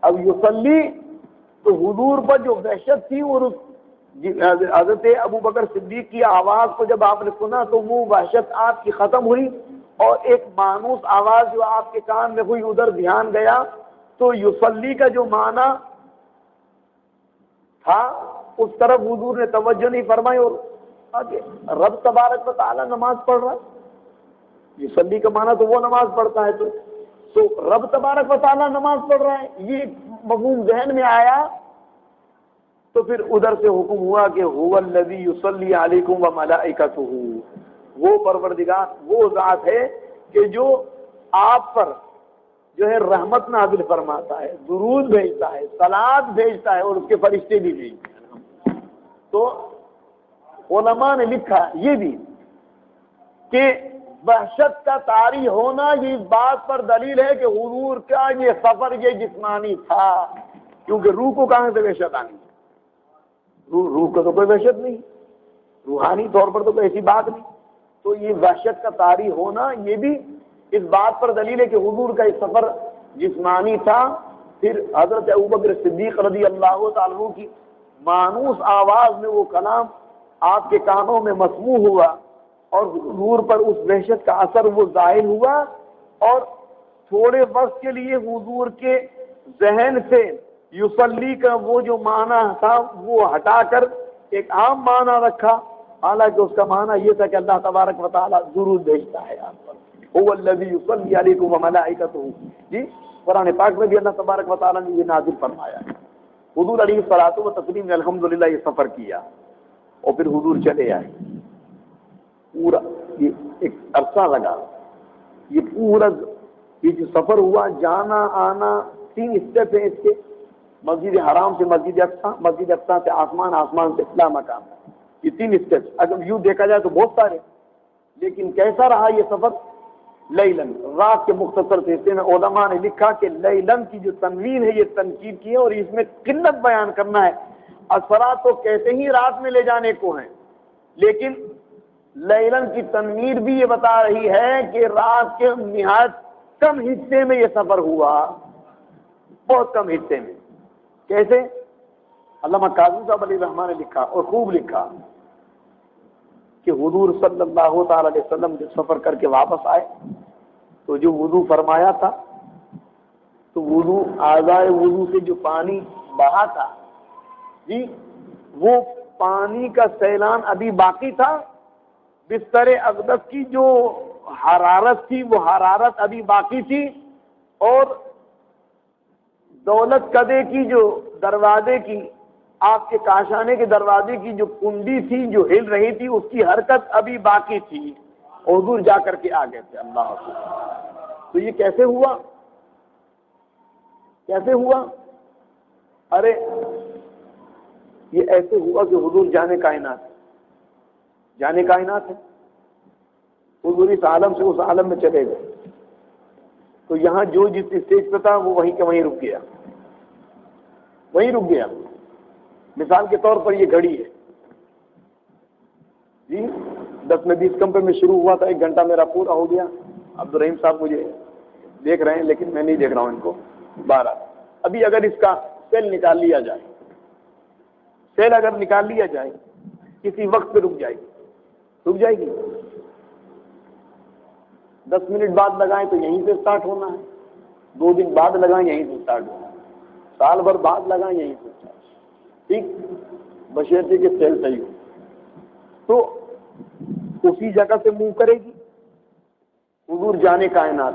اب یصلی تو حضور پر جو وحشت تھی اور حضرت ابو بکر صدیق کی آواز کو جب آپ نے سنا تو وہ وحشت آپ کی ختم ہوئی، اور ایک مانوس آواز جو آپ کے کان میں ہوئی ادھر دھیان گیا، تو یصلی کا جو معنی تھا اس طرف حضور نے توجہ نہیں فرمائی، اور آگے رب تبارک و تعالی نماز پڑھ رہا ہے، یصلی کا معنی تو وہ نماز پڑھتا ہے، تو رب تبارک و تعالی نماز پڑھ رہا ہے، یہ مفہوم ذہن میں آیا، تو پھر ادھر سے حکم ہوا کہ هو الذی یصلی علیکم وملائکتہ، وہ پروردگار وہ ذات ہے کہ جو آپ پر جو ہے رحمت نازل فرماتا ہے، درود بھیجتا ہے، صلات بھیجتا ہے، اور اس کے فرشتے بھی بھیجتے ہیں۔ تو علماء نے لکھا یہ بھی کہ وحشت کا طاری ہونا یہ اس بات پر دلیل ہے کہ حضور کا یہ سفر یہ جسمانی تھا، کیونکہ روح کو کہاں سے وحشت آنی، روح کو تو کوئی وحشت نہیں، روحانی طور پر تو کوئی ایسی بات نہیں، تو یہ وحشت کا طاری ہونا یہ بھی اس بات پر دلیل ہے کہ حضور کا یہ سفر جسمانی تھا۔ پھر حضرت ابوبکر صدیق رضی اللہ تعالیٰ عنہ کی مانوس آواز میں وہ کلام آپ کے کانوں میں مسموع ہوا، اور حضور پر اس وحشت کا اثر وہ ظاہر ہوا، اور تھوڑے وقت کے لیے حضور کے ذہن سے یصلی کا وہ جو معنی تھا وہ ہٹا کر ایک عام معنی رکھا، حالانکہ اس کا معنی یہ تھا کہ اللہ تبارک و تعالیٰ درود بھیجتا ہے آپ پر، هو الذی یصلی علیکم وملائکتہ۔ جی قرآن پاک میں بھی اللہ تبارک و تعالیٰ نے یہ نازل فرمایا ہے۔ حضور علیہ الصلوۃ والتسلیم نے الحمدللہ یہ سفر کیا، اور پھر حضور چلے آئے، پورا یہ ایک عرصہ لگا، یہ پورا یہ جو سفر ہوا، جانا آنا 3 اسٹیپ ہیں اس کے، مسجد حرام سے مسجد اقصیٰ، مسجد اقصیٰ سے آسمان، آسمان سے اطلاع مقام، یہ 3 اسٹیپ اگر یوں دیکھا جائے تو بہت سارے، لیکن کیسا رہا یہ سفر؟ لیلن، رات کے مختصر سے حصے میں علماء نے لکھا کہ لیلن کی جو تنوین ہے یہ تنکیر کی ہے، اور اس میں قلت بیان کرنا ہے، اثرات تو کہتے ہی رات میں لے جانے کو ہیں، لیکن لیلن کی تنویر بھی یہ بتا رہی ہے کہ رات کے نہایت کم حصے میں یہ سفر ہوا، بہت کم حصے میں۔ کیسے؟ علامہ کاظمی صاحب علیہ الرحمٰن نے لکھا اور خوب لکھا کہ حضور صلی اللہ تعالی علیہ وسلم جب سفر کر کے واپس آئے تو جو وضو فرمایا تھا، تو وضو اعضائے وضو سے جو پانی بہا تھا، جی وہ پانی کا سیلان ابھی باقی تھا، بستر اقدس کی جو حرارت تھی وہ حرارت ابھی باقی تھی، اور دولت قدے کی جو دروازے کی آپ کے کاشانے کے دروازے کی جو کنڈی تھی جو ہل رہی تھی اس کی حرکت ابھی باقی تھی، حضور جا کر کے آ گئے تھے۔ اللہ اکبر۔ تو یہ کیسے ہوا؟ کیسے ہوا؟ ارے یہ ایسے ہوا کہ حضور جانے کائنات ہے، جانے کائنات ہے، حضور اس عالم سے اس عالم میں چلے گئے، تو یہاں جو جس اسٹیج پہ تھا وہ وہیں کا وہیں رک گیا، وہیں رک گیا۔ مثال کے طور پر یہ گھڑی ہے، جی 10 میں 20 کم پہ میں شروع ہوا تھا، 1 گھنٹہ میرا پورا ہو گیا۔ عبدالرحیم صاحب مجھے دیکھ رہے ہیں لیکن میں نہیں دیکھ رہا ہوں ان کو۔ 12 ابھی اگر اس کا سیل نکال لیا جائے، سیل اگر نکال لیا جائے کسی وقت پہ رک جائے گی، رک جائے گی۔ 10 منٹ بعد لگائیں تو یہیں سے سٹارٹ ہونا ہے، 2 دن بعد لگائیں یہیں سے سٹارٹ ہونا ہے، سال بھر بعد لگائیں یہیں سے سٹارٹ، ٹھیک، بشرطے کہ سیل صحیح ہو تو اسی جگہ سے منہ کرے گی۔ حضور جانے کائنات،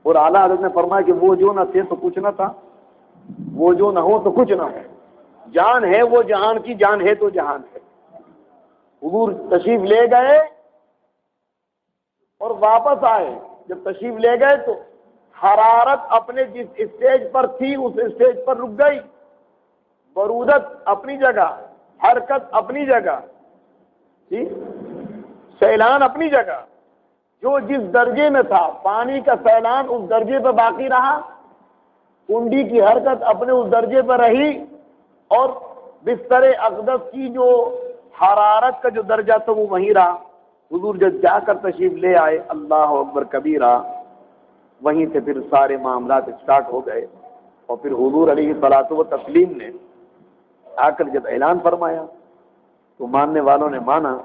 اور اعلیٰ حضرت نے فرمایا کہ وہ جو نہ تھے تو کچھ نہ تھا، وہ جو نہ ہو تو کچھ نہ ہو، جان ہے وہ جہان کی، جان ہے تو جہان ہے۔ حضور تشریف لے گئے اور واپس آئے، جب تشریف لے گئے تو حرارت اپنے جس اسٹیج پر تھی اس اسٹیج پر رک گئی، برودت اپنی جگہ، حرکت اپنی جگہ، ٹھیک، سیلان اپنی جگہ، جو جس درجے میں تھا پانی کا سیلان اس درجے پہ باقی رہا، کنڈی کی حرکت اپنے اس درجے پر رہی، اور بستر اقدس کی جو حرارت کا جو درجہ تھا وہ وہیں رہا۔ حضور جب جا کر تشریف لے آئے، اللہ اکبر کبیرہ، وہیں سے پھر سارے معاملات اسٹارٹ ہو گئے۔ اور پھر حضور علیہ الصلوۃ والتسلیم نے آ کر جب اعلان فرمایا تو ماننے والوں نے مانا.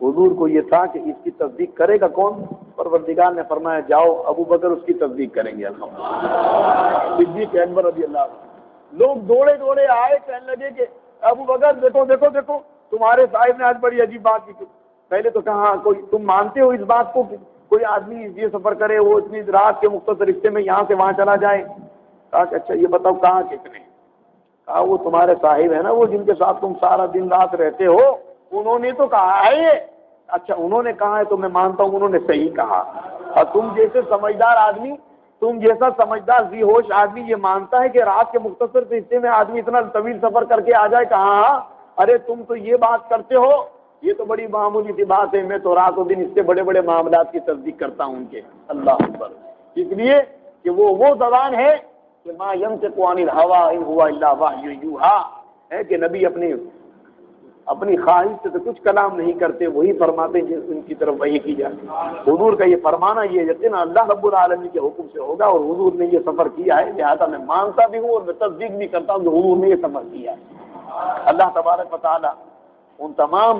حضور کو یہ تھا کہ اس کی تصدیق کرے گا کون؟ پروردگار نے فرمایا جاؤ ابو بکر اس کی تصدیق کریں گے. الحمدللہ. صدیق اکبر رضی اللہ عنہ. لوگ دوڑے دوڑے آئے, کہنے لگے کہ ابو بکر دیکھو دیکھو دیکھو تمہارے صاحب نے آج بڑی عجیب بات کی. پہلے تو کہا کوئی تم مانتے ہو اس بات کو کہ کوئی آدمی یہ سفر کرے, وہ اتنی رات کے مختصر رشتے میں یہاں سے وہاں چلا جائے؟ کہا کہ اچھا یہ بتاؤ کہاں کتنے؟ کہا وہ تمہارے صاحب ہے نا, وہ جن کے ساتھ تم سارا دن رات رہتے ہو, انہوں نے تو کہا ہے یہ. اچھا انہوں نے کہا ہے تو میں مانتا ہوں انہوں نے صحیح کہا. اور تم جیسے سمجھدار آدمی, تم جیسا سمجھدار ذی ہوش آدمی یہ مانتا ہے کہ رات کے مختصر سے حصے میں آدمی اتنا طویل سفر کر کے آ جائے؟ کہاں ارے تم تو یہ بات کرتے ہو, یہ تو بڑی معمولی سی بات ہے, میں تو رات و دن اس سے بڑے بڑے معاملات کی تصدیق کرتا ہوں ان کے. اللہ اکبر. اس لیے کہ وہ زبان ہے کہ ما ینطق عن الہوی ان هو الا وحی یوحی, ہے کہ نبی اپنی خواہش سے تو کچھ کلام نہیں کرتے, وہی فرماتے ہیں ان کی طرف وحی کی جاتی. حضور کا یہ فرمانا یہ یقین اللہ رب العالمین کے حکم سے ہوگا, اور حضور نے یہ سفر کیا ہے, لہٰذا میں مانتا بھی ہوں اور میں تصدیق بھی کرتا ہوں کہ حضور نے یہ سفر کیا ہے. اللہ تبارک و تعالی ان تمام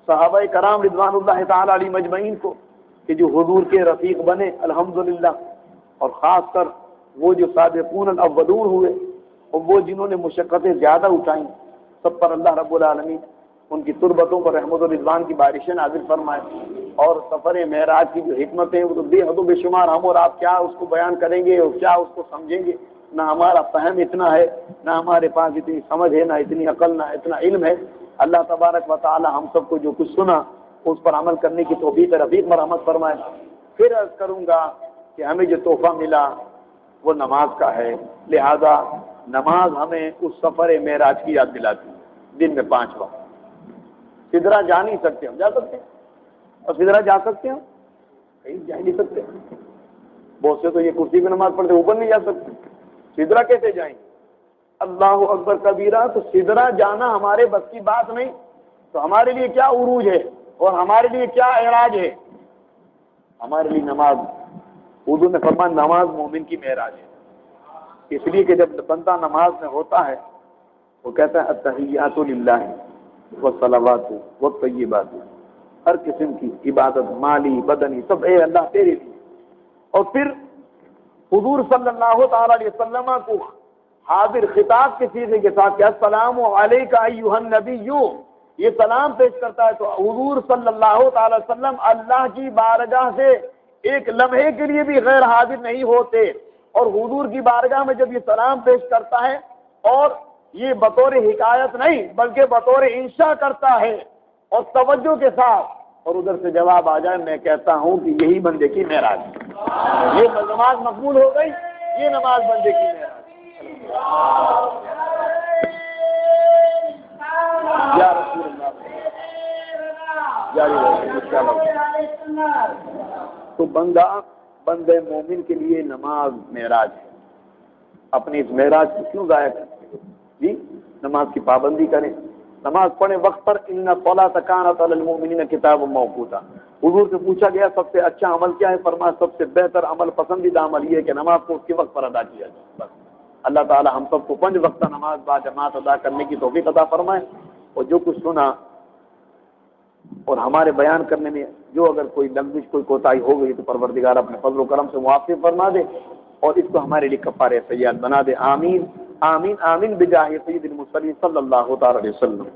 صحابہ کرام رضوان اللہ تعالی علیہ مجمعین کو کہ جو حضور کے رفیق بنے الحمدللہ, اور خاص کر وہ جو سابقون الاولون ہوئے اور وہ جنہوں نے مشقتیں زیادہ اٹھائیں, سب پر اللہ رب العالمین ان کی تربتوں پر رحمت و رضوان کی بارشیں نازل فرمائے. اور سفر معراج کی جو حکمتیں ہیں وہ تو بے حد و بے شمار, ہم اور آپ کیا اس کو بیان کریں گے اور کیا اس کو سمجھیں گے. نہ ہمارا فہم اتنا ہے, نہ ہمارے پاس اتنی سمجھ ہے, نہ اتنی عقل, نہ اتنا علم ہے. اللہ تبارک و تعالی ہم سب کو جو کچھ سنا اس پر عمل کرنے کی توفیق رفیق مرحمت فرمائے. پھر عرض کروں گا کہ ہمیں جو تحفہ ملا وہ نماز کا ہے, لہذا نماز ہمیں اس سفر معراج کی یاد دلاتی ہے. دن میں 5 وقت. سدرا جا نہیں سکتے, ہم جا سکتے ہیں, اور سدرا جا سکتے ہیں, کہیں جا نہیں سکتے. بہت سے تو یہ کرسی پہ نماز پڑھتے اوپر نہیں جا سکتے, سدرا کیسے جائیں؟ اللہ اکبر کبیرہ. تو سدرا جانا ہمارے بس کی بات نہیں, تو ہمارے لیے کیا عروج ہے اور ہمارے لیے کیا اعراج ہے؟ ہمارے لیے نماز, اردو میں فرمایا نماز مومن کی معراج ہے. اس لیے کہ جب بندہ نماز میں ہوتا ہے وہ کہتا ہے التحیات للہ والصلوات والطیبات, ہر قسم کی عبادت مالی بدنی سب اے اللہ تیرے لیے. اور پھر حضور صلی اللہ تعالی علیہ وسلم کو حاضر خطاب کے سیغے کے ساتھ کہ السلام علیک ایھا النبی, یہ سلام پیش کرتا ہے. تو حضور صلی اللہ تعالی وسلم اللہ کی بارگاہ سے ایک لمحے کے لیے بھی غیر حاضر نہیں ہوتے, اور حضور کی بارگاہ میں جب یہ سلام پیش کرتا ہے اور یہ بطور حکایت نہیں بلکہ بطور انشاء کرتا ہے اور توجہ کے ساتھ, اور ادھر سے جواب آ جائے, میں کہتا ہوں کہ یہی بندے کی معراج ہے. یہ نماز مقبول ہو گئی, یہ نماز بندے کی معراج. یا رسول اللہ, تو بندے مومن کے لیے نماز معراج ہے. اپنی اس معراج کو کیوں ضائع کرتے جی؟ نماز کی پابندی کریں, نماز پڑھیں وقت پر. ان الصلاۃ کانت علی المؤمنین کتابا موقوتا. حضور سے پوچھا گیا سب سے اچھا عمل کیا ہے؟ فرمایا سب سے بہتر عمل, پسندیدہ عمل یہ ہے کہ نماز کو اس کے وقت پر ادا کیا جائے. بس اللہ تعالی ہم سب کو 5 وقتہ نماز با جماعت ادا کرنے کی توفیق عطا فرمائے. اور جو کچھ سنا اور ہمارے بیان کرنے میں جو اگر کوئی لغزش کوئی کوتاہی ہو گئی تو پروردگار اپنے فضل و کرم سے معافی فرما دے اور اس کو ہمارے لیے کفارہ سیئات بنا دے. آمین آمین آمین بجاہ سید المرسلین صلی اللہ تعالی علیہ وسلم.